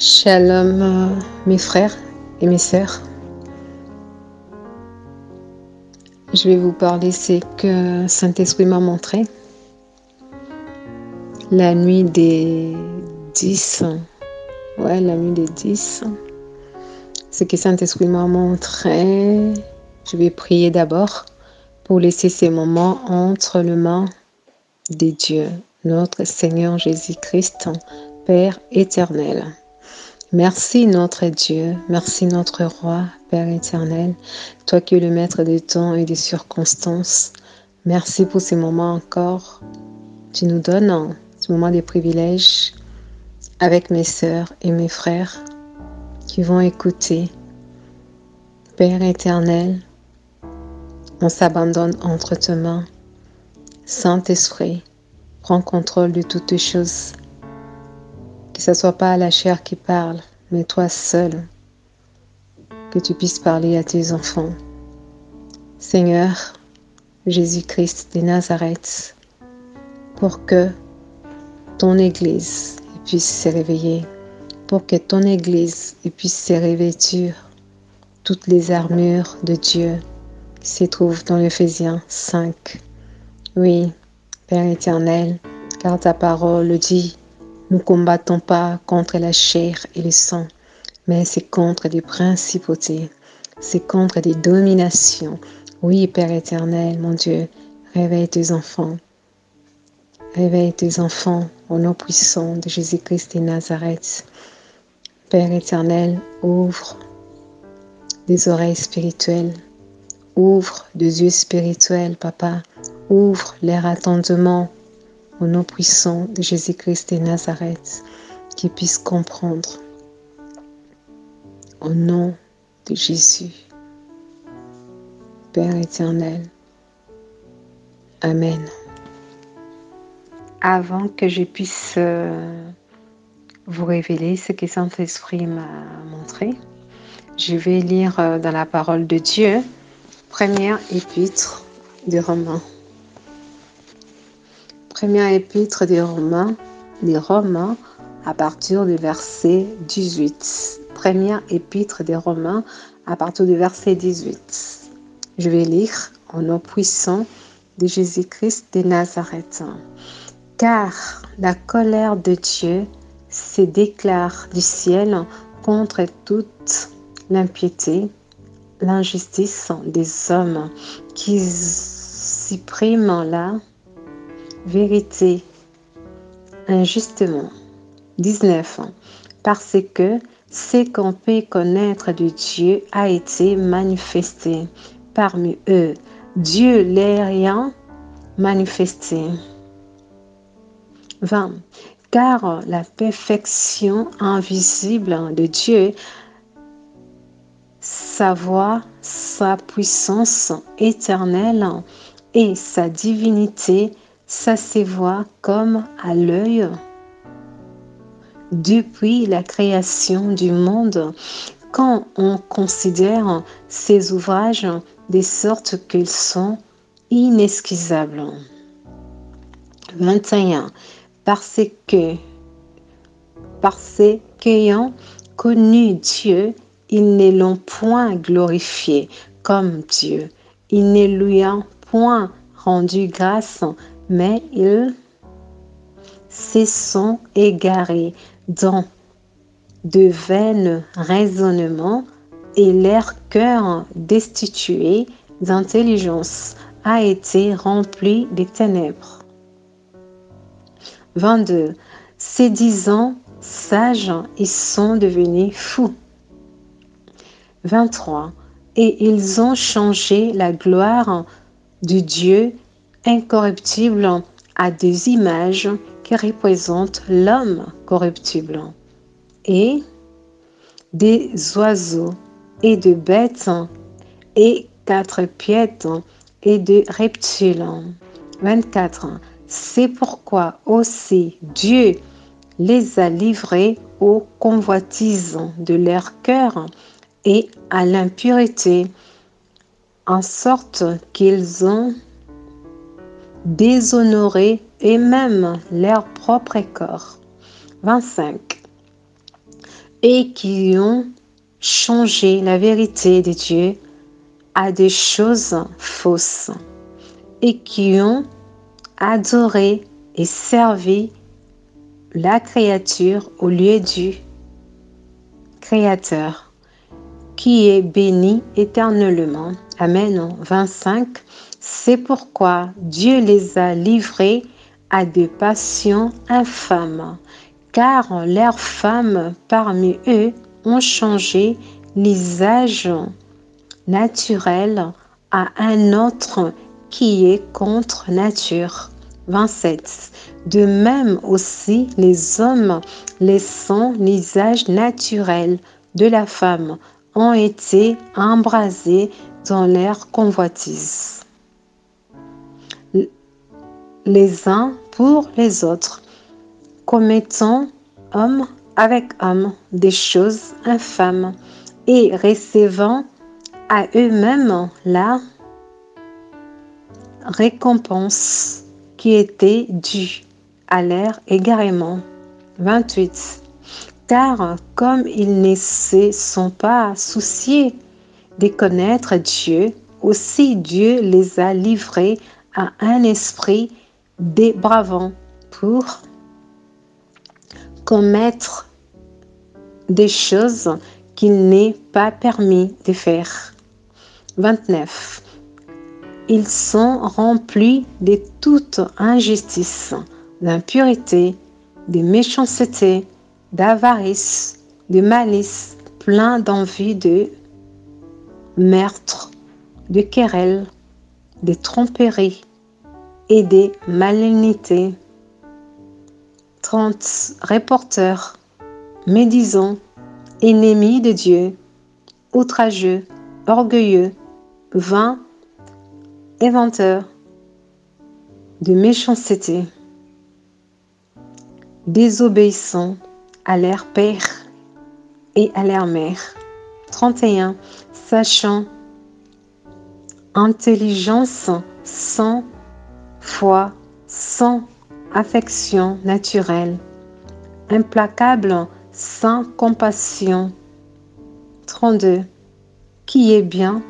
Shalom, mes frères et mes sœurs. Je vais vous parler ce que Saint-Esprit m'a montré la nuit des 10. La nuit des 10. Ce que Saint-Esprit m'a montré, je vais prier d'abord pour laisser ces moments entre les mains de Dieu, notre Seigneur Jésus-Christ, Père éternel. Merci notre Dieu, merci notre Roi, Père éternel, toi qui es le maître des temps et des circonstances. Merci pour ces moments encore. Tu nous donnes ce moment de privilèges avec mes sœurs et mes frères qui vont écouter. Père éternel, on s'abandonne entre tes mains. Saint-Esprit, prends contrôle de toutes les choses. Que ce ne soit pas la chair qui parle, mais toi seul, que tu puisses parler à tes enfants. Seigneur Jésus-Christ de Nazareth, pour que ton Église puisse se réveiller, pour que ton Église puisse se revêtir toutes les armures de Dieu qui se trouvent dans l'Éphésiens 5. Oui, Père éternel, car ta parole dit, nous ne combattons pas contre la chair et le sang, mais c'est contre des principautés, c'est contre des dominations. Oui, Père éternel, mon Dieu, réveille tes enfants. Réveille tes enfants au nom puissant de Jésus-Christ de Nazareth. Père éternel, ouvre des oreilles spirituelles, ouvre des yeux spirituels, Papa. Ouvre leur attendement au nom puissant de Jésus-Christ de Nazareth, qu'ils puissent comprendre. Au nom de Jésus, Père éternel. Amen. Avant que je puisse vous révéler ce que Saint-Esprit m'a montré, je vais lire dans la parole de Dieu, première épître des Romains. Première épître des Romains, à partir du verset 18. Première épître des Romains, à partir du verset 18. Je vais lire au nom puissant de Jésus-Christ de Nazareth. Car la colère de Dieu se déclare du ciel contre toute l'impiété, l'injustice des hommes qui suppriment la vérité injustement. 19. Parce que ce qu'on peut connaître de Dieu a été manifesté parmi eux. Dieu leur ayant manifesté. 20. Car la perfection invisible de Dieu, sa voix, sa puissance éternelle et sa divinité, ça se voit comme à l'œil depuis la création du monde, quand on considère ses ouvrages de sorte qu'ils sont inexcusables. 21. Parce qu'ayant connu Dieu, ils ne l'ont point glorifié comme Dieu. Ils ne lui ont point rendu grâce, mais ils se sont égarés dans de vains raisonnements et leur cœur destitué d'intelligence a été rempli de ténèbres. 22. Se disant sages, ils sont devenus fous. 23. Et ils ont changé la gloire du Dieu incorruptible à des images qui représentent l'homme corruptible, et des oiseaux, et de bêtes, et quadrupèdes, et de reptiles. 24. C'est pourquoi aussi Dieu les a livrés aux convoitises de leur cœur et à l'impureté, en sorte qu'ils ont déshonoré eux-mêmes leur propre corps. 25. et qui ont changé la vérité de Dieu à des choses fausses et qui ont adoré et servi la créature au lieu du Créateur, qui est béni éternellement. Amen. 25. C'est pourquoi Dieu les a livrés à des passions infâmes, car leurs femmes parmi eux ont changé l'usage naturel à un autre qui est contre nature. 27. De même aussi les hommes, laissant l'usage naturel de la femme, ont été embrasés dans leur convoitise, les uns pour les autres, commettant homme avec homme des choses infâmes et recevant à eux-mêmes la récompense qui était due à leur égarement. 28. Car comme ils ne se sont pas souciés de connaître Dieu, aussi Dieu les a livrés à un esprit dépravant pour commettre des choses qu'il n'est pas permis de faire. 29. Ils sont remplis de toute injustice, d'impureté, de méchanceté, d'avarice, de malice, pleins d'envie, de meurtre, de querelles, de tromperies et de malignités. 30. Reporters, médisants, ennemis de Dieu, outrageux, orgueilleux, vains, inventeurs de méchanceté, désobéissants à leur père et à leur mère. 31. Sachant intelligence sans foi, sans affection naturelle, implacable, sans compassion. 32. Qui est bien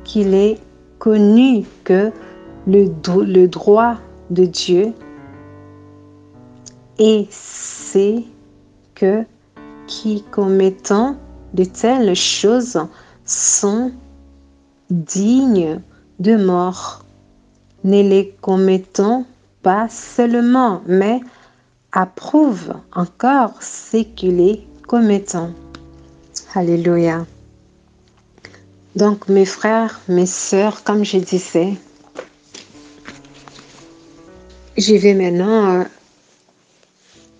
qu'il ait connu que le droit de Dieu et c'est que qui commettant de telles choses sont dignes de mort, ne les commettant pas seulement, mais approuve encore ce qu'ils les commettant. Alléluia. Donc mes frères, mes sœurs, comme je disais, je vais maintenant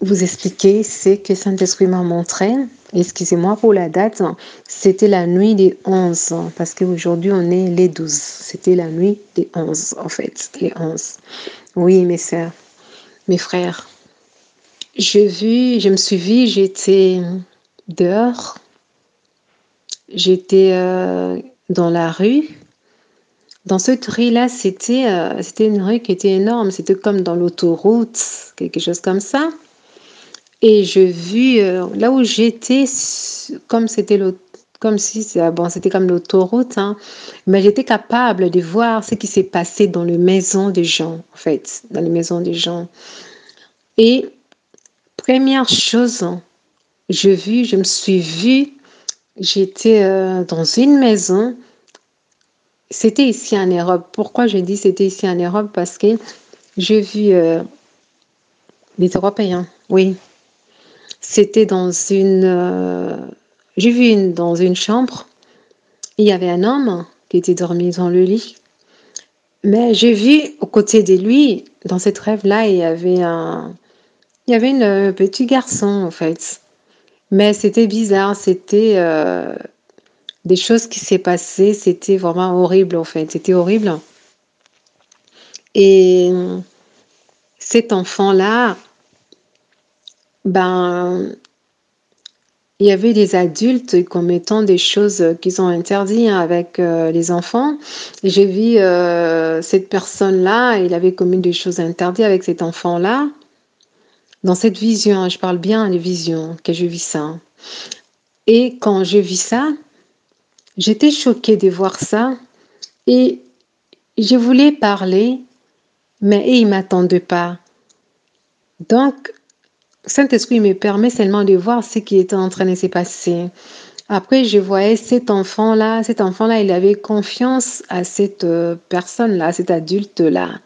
vous expliquer ce que Saint-Esprit m'a montré. Excusez-moi pour la date, c'était la nuit des 11, parce qu'aujourd'hui on est les 12. C'était la nuit des 11, en fait, les 11. Oui, mes sœurs, mes frères. Je me suis vue, j'étais dehors, j'étais dans la rue. Dans cette rue-là, c'était une rue qui était énorme, c'était comme dans l'autoroute, quelque chose comme ça. Et je vis là où j'étais, comme c'était c'était comme l'autoroute, hein, mais j'étais capable de voir ce qui s'est passé dans les maisons des gens, en fait, dans les maisons des gens. Et première chose, je me suis vue, j'étais dans une maison. C'était ici en Europe. Pourquoi je dis c'était ici en Europe? Parce que j'ai vu des Européens, oui. C'était dans j'ai vu dans une chambre, il y avait un homme qui était dormi dans le lit. Mais j'ai vu aux côtés de lui, dans cette rêve-là, il y avait un petit garçon, en fait. Mais c'était bizarre, c'était des choses qui s'est passées, c'était vraiment horrible, en fait. C'était horrible. Et cet enfant-là, ben, il y avait des adultes commettant des choses qu'ils ont interdites avec les enfants. Et j'ai vu cette personne-là, il avait commis des choses interdites avec cet enfant-là. Dans cette vision, je parle bien des visions que je vis ça. Et quand je vis ça, j'étais choquée de voir ça et je voulais parler, mais il ne m'attendait pas. Donc, Saint-Esprit me permet seulement de voir ce qui était en train de se passer. Après, je voyais cet enfant-là, il avait confiance à cette personne-là, cet adulte-là.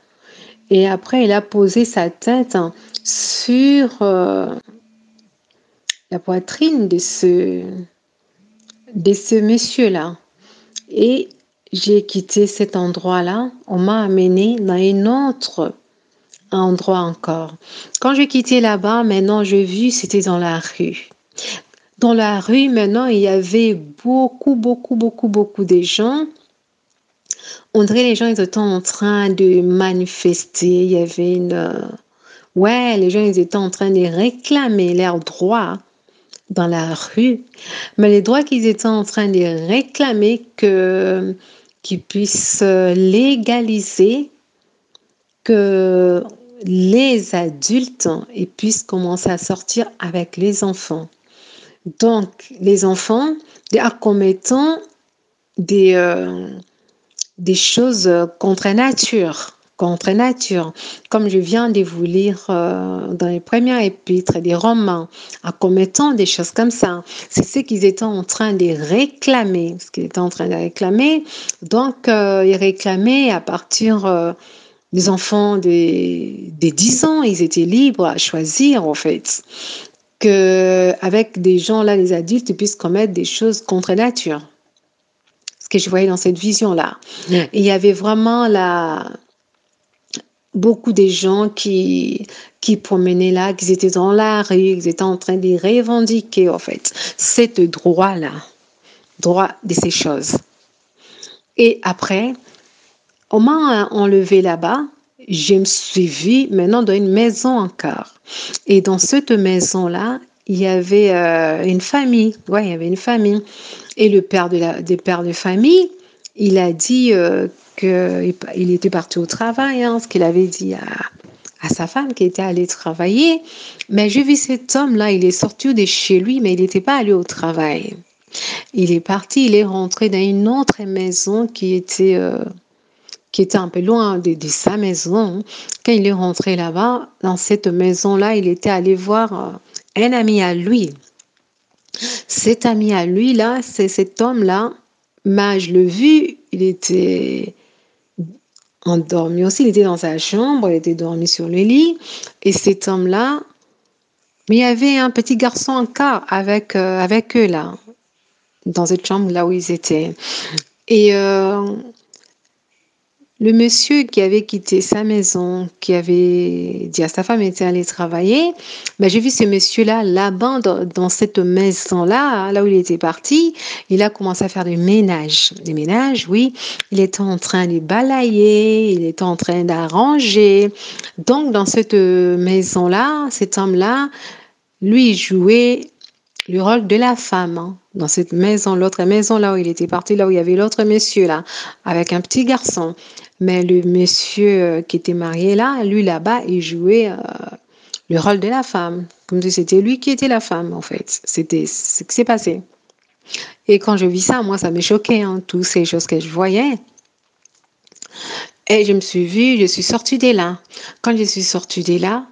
Et après, il a posé sa tête sur la poitrine de ce monsieur-là. Et j'ai quitté cet endroit-là. On m'a amené dans un autre endroit encore. Quand j'ai quitté là-bas, maintenant, j'ai vu, c'était dans la rue. Dans la rue, maintenant, il y avait beaucoup de gens. On dirait les gens ils étaient en train de manifester. Il y avait ouais, les gens ils étaient en train de réclamer leurs droits dans la rue. Mais les droits qu'ils étaient en train de réclamer qu'ils puissent légaliser, que les adultes ils puissent commencer à sortir avec les enfants. Donc, les enfants, commettant des choses contre nature. Contre nature. Comme je viens de vous lire dans les premiers épîtres des Romains, en commettant des choses comme ça. C'est ce qu'ils étaient en train de réclamer. Ce qu'ils étaient en train de réclamer. Donc, ils réclamaient à partir des enfants des 10 ans, ils étaient libres à choisir, en fait, qu'avec des gens là, les adultes, ils puissent commettre des choses contre nature. Ce que je voyais dans cette vision-là. Il y avait vraiment beaucoup de gens qui promenaient là, qui étaient dans la rue, qui étaient en train de revendiquer, en fait, ce droit-là, droit de ces choses. Et après, on m'a enlevé là-bas, je me suis vue maintenant dans une maison encore. Et dans cette maison-là, il y avait une famille. Ouais, il y avait une famille. Et le père des pères de famille, il a dit qu'il était parti au travail, ce qu'il avait dit à sa femme qui était allée travailler. Mais j'ai vu cet homme-là, il est sorti de chez lui, mais il n'était pas allé au travail. Il est parti, il est rentré dans une autre maison qui était un peu loin de sa maison. Quand il est rentré là-bas, dans cette maison-là, il était allé voir un ami à lui. Cet ami à lui, là, c'est cet homme-là, mais je l'ai vu, il était endormi aussi, il était dans sa chambre, il était dormi sur le lit. Et cet homme-là, mais il y avait un petit garçon encore avec eux, là, dans cette chambre là où ils étaient. Et le monsieur qui avait quitté sa maison, qui avait dit à sa femme qu'il était allé travailler, ben j'ai vu ce monsieur-là, là-bas, dans cette maison-là, là où il était parti, il a commencé à faire des ménages. Des ménages, oui. Il était en train de balayer, il était en train d'arranger. Donc, dans cette maison-là, cet homme-là, lui, il jouait le rôle de la femme. Dans cette maison, l'autre maison là où il était parti, là où il y avait l'autre monsieur là, avec un petit garçon. Mais le monsieur qui était marié là, lui là-bas, il jouait le rôle de la femme. Comme si c'était lui qui était la femme, en fait. C'était ce qui s'est passé. Et quand je vis ça, moi, ça me choquait, toutes ces choses que je voyais. Et je me suis vue, je suis sortie de là. Quand je suis sortie de là,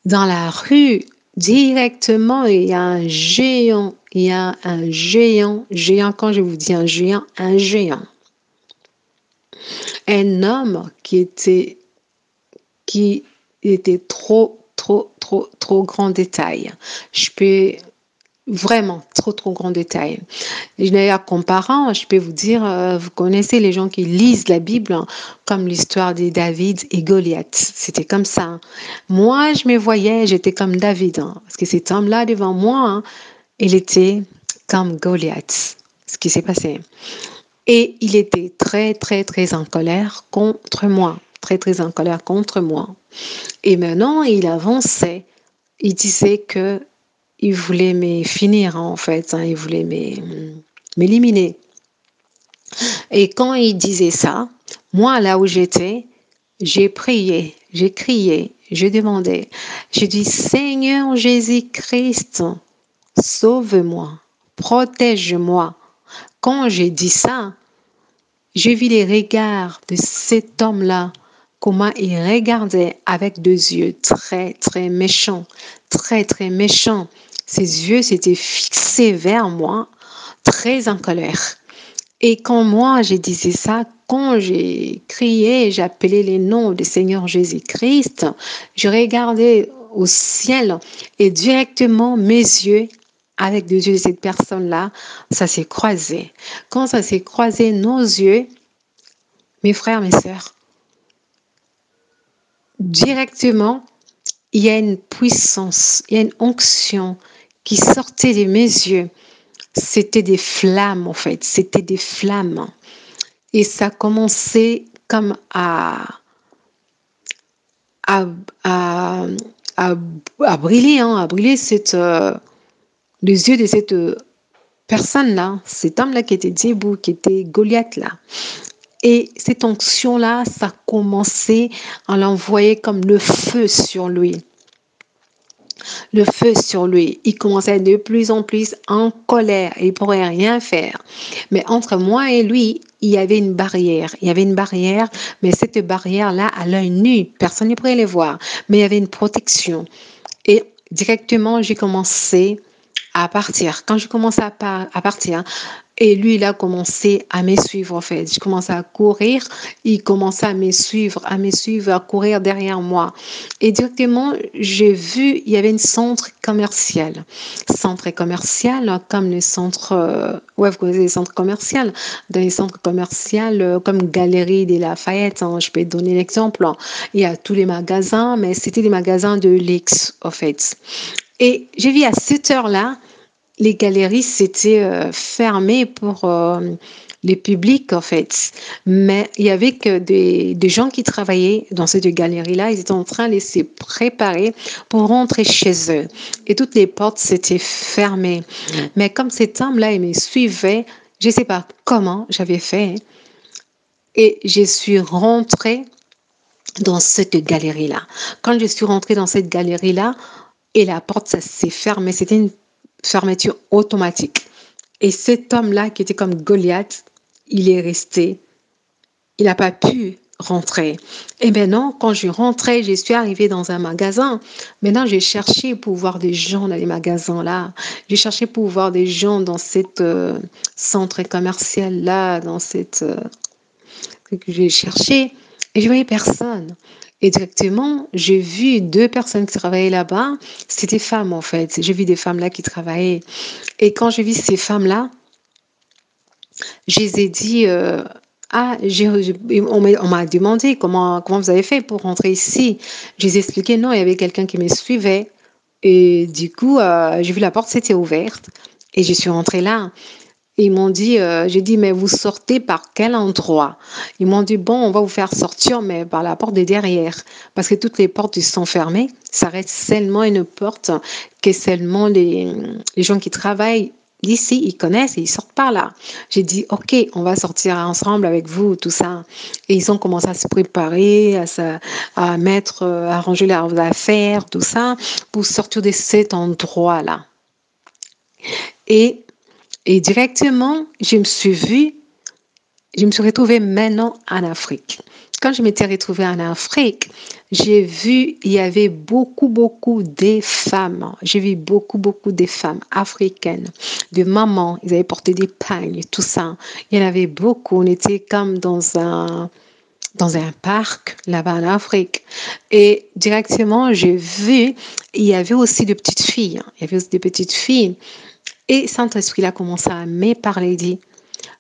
dans la rue, directement, il y a un géant. Il y a un géant. Quand je vous dis un géant, un géant. Un homme qui était trop grand détail. Je peux vraiment trop grand détail. D'ailleurs, comparant, je peux vous dire, vous connaissez les gens qui lisent la Bible, comme l'histoire de David et Goliath. C'était comme ça. Moi, je me voyais, j'étais comme David, parce que cet homme-là devant moi, il était comme Goliath. Ce qui s'est passé. Et il était très en colère contre moi. Très en colère contre moi. Et maintenant, il avançait. Il disait que il voulait me finir, en fait. Il voulait m'éliminer. Et quand il disait ça, moi, là où j'étais, j'ai prié, j'ai crié, je demandais. J'ai dit, Seigneur Jésus-Christ, sauve-moi. protège-moi. Quand j'ai dit ça, j'ai vu les regards de cet homme-là, comment il regardait avec deux yeux très, très méchants, très, très méchants. Ses yeux s'étaient fixés vers moi, très en colère. Et quand moi, j'ai dit ça, quand j'ai crié, j'appelais les noms du Seigneur Jésus-Christ, je regardais au ciel et directement mes yeux, avec les yeux de cette personne-là, ça s'est croisé. Quand ça s'est croisé, nos yeux, mes frères, mes sœurs, directement, il y a une puissance, il y a une onction qui sortait de mes yeux. C'était des flammes, en fait. C'était des flammes. Et ça commençait comme à, à, à, à briller, hein, à briller les yeux de cette personne-là, cet homme-là qui était debout, qui était Goliath là. Et cette onction-là, ça commençait à l'envoyer comme le feu sur lui. Le feu sur lui. Il commençait à être de plus en plus en colère. Il ne pourrait rien faire. Mais entre moi et lui, il y avait une barrière. Il y avait une barrière, mais cette barrière-là, à l'œil nu, personne ne pourrait les voir. Mais il y avait une protection. Et directement, j'ai commencé à partir. Quand je commençais à partir, et lui, il a commencé à me suivre, en fait. Je commençais à courir, il commençait à me suivre, à courir derrière moi. Et directement, j'ai vu, il y avait un centre commercial. Centre commercial, comme les centres, ouais, vous connaissez les centres commerciaux. Dans les centres commerciaux, comme Galerie des Lafayette, hein, je peux te donner l'exemple. Il y a tous les magasins, mais c'était des magasins de luxe, en fait. Et j'ai vu à cette heure-là, les galeries s'étaient fermées pour les publics, en fait. Mais il y avait que des gens qui travaillaient dans cette galerie-là. Ils étaient en train de se préparer pour rentrer chez eux. Et toutes les portes s'étaient fermées. Mais comme cet homme-là, il me suivait, je ne sais pas comment j'avais fait. Et je suis rentrée dans cette galerie-là. Quand je suis rentrée dans cette galerie-là, et la porte, ça s'est fermée. C'était une fermeture automatique. Et cet homme-là, qui était comme Goliath, il est resté. Il n'a pas pu rentrer. Et maintenant, quand je rentrais, je suis arrivée dans un magasin. Maintenant, j'ai cherché pour voir des gens dans les magasins-là. J'ai cherché pour voir des gens dans cette centre commercial-là, dans cette... j'ai cherché et je voyais personne. Et directement, j'ai vu deux personnes qui travaillaient là-bas. C'était des femmes, en fait. J'ai vu des femmes là qui travaillaient. Et quand j'ai vu ces femmes-là, je les ai dit, on m'a demandé comment vous avez fait pour rentrer ici. Je les ai expliqué, non, il y avait quelqu'un qui me suivait. Et du coup, j'ai vu la porte, c'était ouverte. Et je suis rentrée là. Ils m'ont dit, j'ai dit, mais vous sortez par quel endroit? Ils m'ont dit, bon, on va vous faire sortir, mais par la porte de derrière. Parce que toutes les portes sont fermées. Ça reste seulement une porte que seulement les gens qui travaillent d'ici, ils connaissent et ils sortent par là. J'ai dit, OK, on va sortir ensemble avec vous, tout ça. Et ils ont commencé à se préparer, à mettre, à ranger leurs affaires, tout ça, pour sortir de cet endroit-là. Et directement, je me suis retrouvée maintenant en Afrique. Quand je m'étais retrouvée en Afrique, j'ai vu, il y avait beaucoup de femmes. J'ai vu beaucoup de femmes africaines, de mamans. Ils avaient porté des pagnes, tout ça. Il y en avait beaucoup. On était comme dans un parc là-bas en Afrique. Et directement, j'ai vu, il y avait aussi de petites filles. Il y avait aussi des petites filles. Et Saint-Esprit a commencé à me parler, il dit,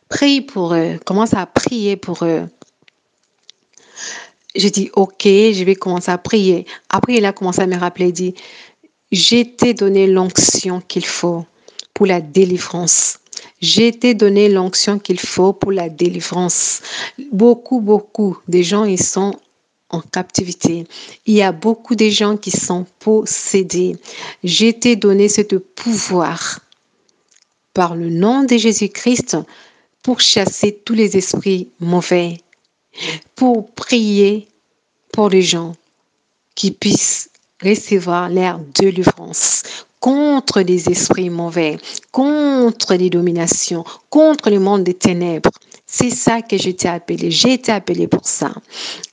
prie pour eux, commence à prier pour eux. J'ai dit, OK, je vais commencer à prier. Après, il a commencé à me rappeler, il dit, j'ai t'ai donné l'onction qu'il faut pour la délivrance. J'ai t'ai donné l'onction qu'il faut pour la délivrance. Beaucoup de gens, ils sont en captivité. Il y a beaucoup de gens qui sont possédés. J'ai t'ai donné ce pouvoir par le nom de Jésus-Christ pour chasser tous les esprits mauvais, pour prier pour les gens qui puissent recevoir leur délivrance contre les esprits mauvais, contre les dominations, contre le monde des ténèbres. C'est ça que je t'ai appelé. J'ai été appelé pour ça.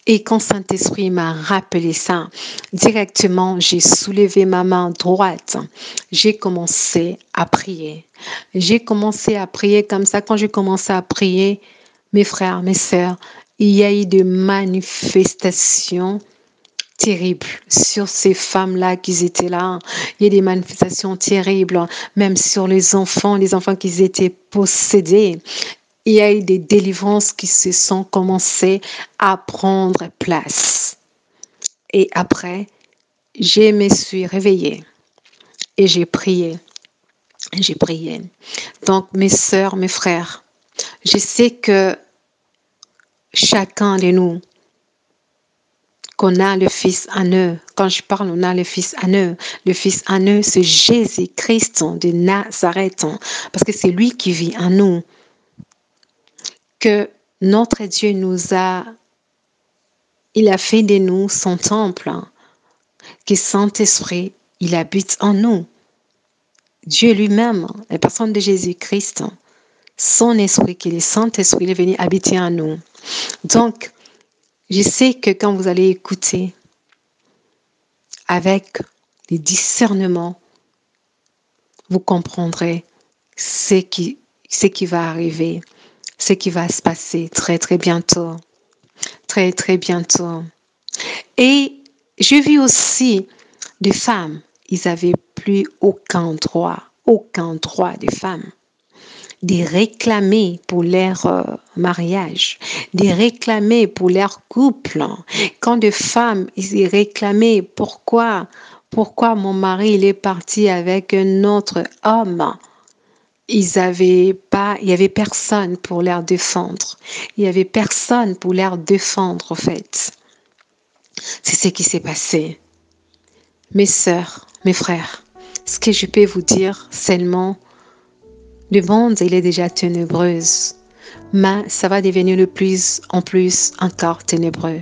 Et quand Saint-Esprit m'a rappelé ça, directement, j'ai soulevé ma main droite. J'ai commencé à prier. J'ai commencé à prier comme ça. Quand j'ai commencé à prier, mes frères, mes sœurs, il y a eu des manifestations terribles sur ces femmes-là qui étaient là. Il y a des manifestations terribles, même sur les enfants qui étaient possédés. Il y a eu des délivrances qui se sont commencées à prendre place. Et après, je me suis réveillée et j'ai prié. J'ai prié. Donc, mes sœurs, mes frères, je sais que chacun de nous, qu'on a le Fils en eux. Quand je parle, on a le Fils en eux. Le Fils en eux, c'est Jésus-Christ de Nazareth, parce que c'est lui qui vit en nous. Que notre Dieu il a fait de nous son temple, que Saint-Esprit, il habite en nous. Dieu lui-même, la personne de Jésus-Christ, son esprit, qui est le Saint-Esprit, il est venu habiter en nous. Donc, je sais que quand vous allez écouter avec les discernements, vous comprendrez ce qui va arriver, ce qui va se passer très, très bientôt. Très, très bientôt. Et j'ai vu aussi des femmes, ils n'avaient plus aucun droit des femmes, de réclamer pour leur mariage, de réclamer pour leur couple. Quand des femmes, ils réclamaient pourquoi mon mari il est parti avec un autre homme. Il y avait personne pour leur défendre. Il y avait personne pour leur défendre, en fait. C'est ce qui s'est passé. Mes sœurs, mes frères, ce que je peux vous dire seulement, le monde, il est déjà ténébreux, mais ça va devenir de plus en plus encore ténébreux.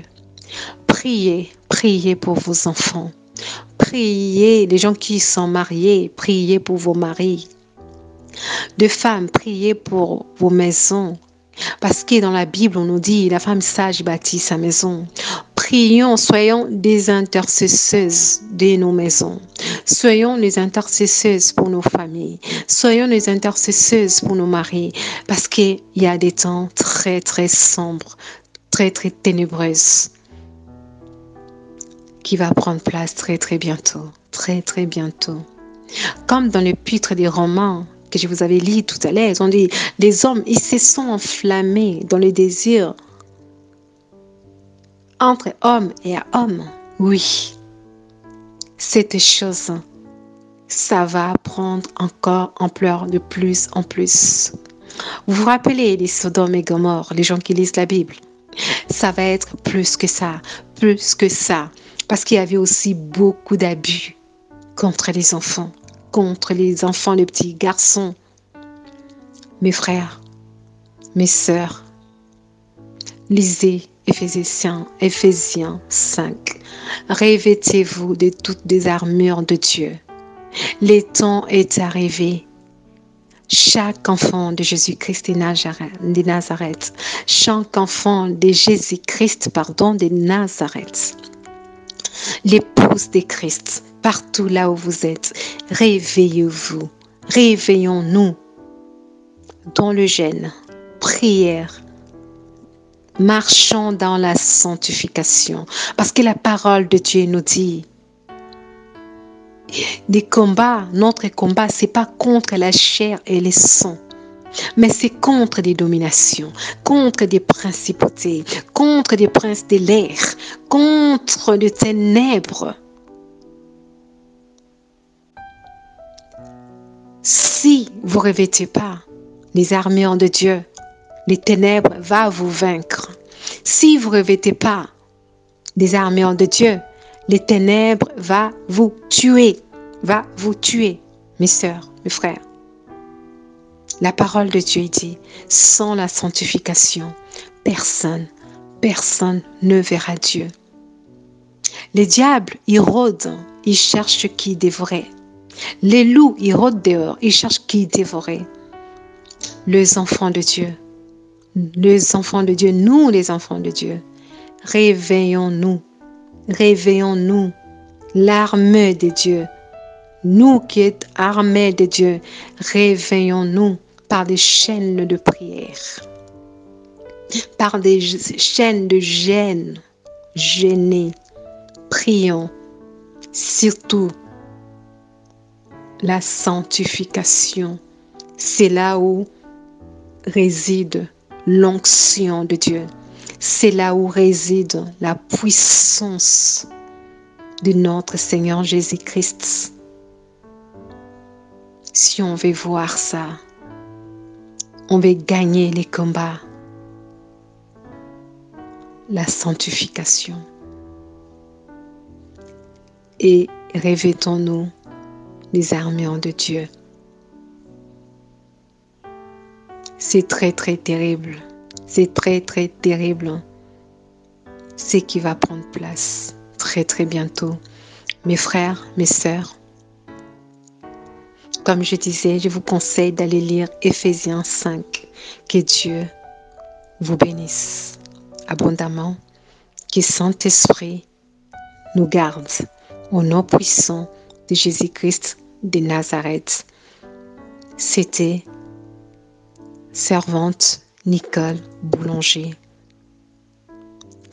Priez pour vos enfants. Priez les gens qui sont mariés, priez pour vos maris. De femmes, priez pour vos maisons. Parce que dans la Bible, on nous dit, la femme sage bâtit sa maison. Prions, soyons des intercesseuses de nos maisons. Soyons les intercesseuses pour nos familles. Soyons les intercesseuses pour nos maris. Parce qu'il y a des temps très, très sombres, très, très ténébreuses qui va prendre place très, très bientôt. Très, très bientôt. Comme dans l'épître des Romains, que je vous avais lu tout à l'heure, ils ont dit, les hommes, ils se sont enflammés dans les désirs entre homme et à homme. Oui, cette chose, ça va prendre encore ampleur de plus en plus. Vous vous rappelez les Sodome et Gomorrhe, les gens qui lisent la Bible? Ça va être plus que ça, parce qu'il y avait aussi beaucoup d'abus contre les enfants, les petits garçons. Mes frères, mes sœurs, lisez Éphésiens 5. Revêtez-vous de toutes les armures de Dieu. Le temps est arrivé. Chaque enfant de Jésus-Christ de Nazareth, chaque enfant de Jésus-Christ, de Nazareth, l'épouse de Christ, partout là où vous êtes, réveillez-vous, réveillons-nous dans le jeûne, prière, marchons dans la sanctification, parce que la parole de Dieu nous dit, notre combat, c'est pas contre la chair et le sang, mais c'est contre des dominations, contre des principautés, contre des princes de l'air, contre les ténèbres. Si vous ne revêtez pas les armures de Dieu, les ténèbres vont vous vaincre. Si vous ne revêtez pas les armures de Dieu, les ténèbres vont vous tuer. Mes sœurs, mes frères. La parole de Dieu dit, sans la sanctification, personne ne verra Dieu. Le diable, il rôde, il cherche qui dévorer. Les loups, ils rôdent dehors, ils cherchent qui dévorer. Les enfants de Dieu, les enfants de Dieu, nous les enfants de Dieu, réveillons-nous, réveillons-nous, l'armée de Dieu, nous qui êtes armés de Dieu, réveillons-nous par des chaînes de prière, par des chaînes de gêne, gênés, prions, surtout la sanctification. C'est là où réside l'onction de Dieu. C'est là où réside la puissance de notre Seigneur Jésus-Christ. Si on veut voir ça, on veut gagner les combats. La sanctification. Et revêtons-nous les armures de Dieu. C'est très très terrible. C'est très très terrible. Ce qui va prendre place très très bientôt. Mes frères, mes sœurs, comme je disais, je vous conseille d'aller lire Éphésiens 5. Que Dieu vous bénisse abondamment. Que Saint-Esprit nous garde au nom puissant de Jésus-Christ de Nazareth. C'était servante Nicole Boulanger.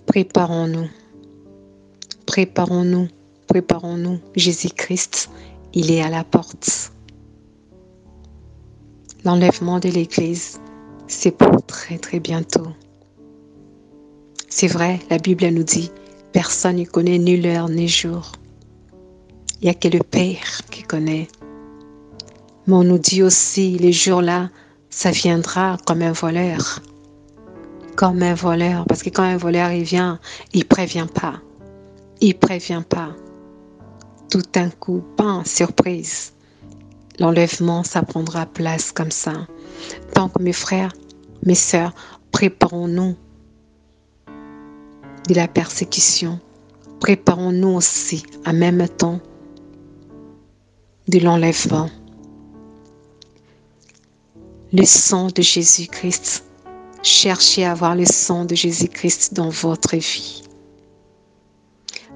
Préparons-nous. Préparons-nous. Préparons-nous. Jésus-Christ, il est à la porte. L'enlèvement de l'Église, c'est pour très très bientôt. C'est vrai, la Bible nous dit, personne ne connaît ni l'heure ni jour. Il n'y a que le Père qui connaît. Mais on nous dit aussi, les jours-là, ça viendra comme un voleur. Comme un voleur. Parce que quand un voleur il vient, il ne prévient pas. Il ne prévient pas. Tout d'un coup, bam, surprise. L'enlèvement, ça prendra place comme ça. Donc, mes frères, mes sœurs, préparons-nous de la persécution. Préparons-nous aussi, en même temps, de l'enlèvement. Le sang de Jésus-Christ. Cherchez à avoir le sang de Jésus-Christ dans votre vie.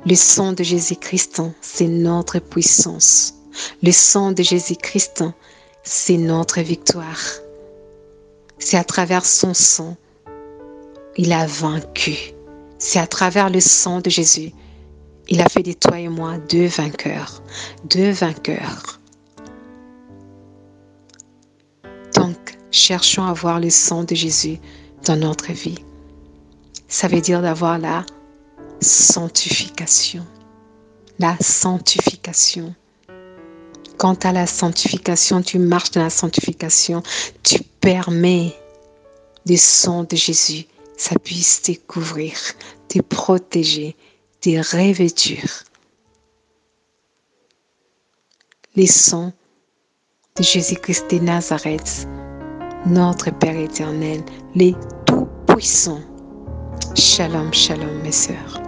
Le sang de Jésus-Christ, c'est notre puissance. Le sang de Jésus-Christ, c'est notre victoire. C'est à travers son sang, il a vaincu. C'est à travers le sang de Jésus, il a fait de toi et moi deux vainqueurs. Deux vainqueurs. Donc, cherchons à avoir le sang de Jésus dans notre vie. Ça veut dire d'avoir la sanctification. La sanctification. Quant à la sanctification, tu marches dans la sanctification, tu permets le sang de Jésus, ça puisse te couvrir, te protéger, te revêtir. Le sang de Jésus-Christ de Nazareth, notre Père éternel, le Tout-Puissant. Shalom, shalom mes sœurs.